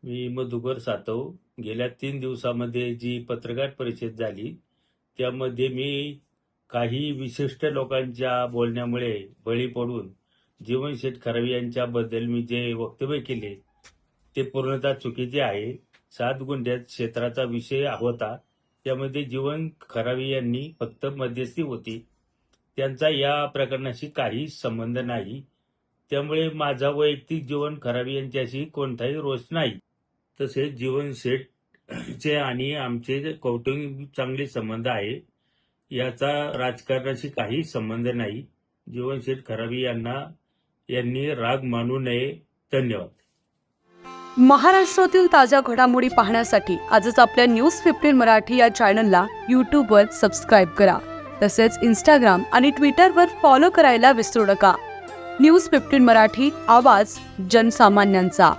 मी मधुकर सातव. गेल्या 3 दिवसामध्ये जी पत्रकार परिषद झाली त्यामध्ये मी काही विशिष्ट लोकांच्या बोलण्यामुळे बळी पडून जीवनशेठ खरावी यांच्याबद्दल मी जे वक्तव्य केले ते पूर्णतः चुकीचे आहे. 7 गुंठ्यात क्षेत्राचा विषय होता. त्यामध्ये जीवन खरावी यांनी फक्त मध्यस्थी होती. त्यांचा या प्रकरणाशी काही संबंध नाही. त्यामुळे माझा वैयक्तिक जीवन खरावी यांच्याशी कोणताही रोष नाही. तसेच जीवन शेठचे आणि आमचे कौटुंबिक चांगले संबंध आहे. याचा राजकारणाशी काही संबंध नाही. जीवन शेठ खरावी यांनी राग मानू नये. धन्यवाद. महाराष्ट्रातील ताज्या घडामोडी पाहण्यासाठी आजच आपल्या न्यूज 15 मराठी या चॅनलला यूट्यूबवर सबस्क्राईब करा. तसेच इंस्टाग्राम आणि ट्विटरवर फॉलो करायला विसरू नका. न्यूज 15 मराठी, आवाज जनसामान्यांचा.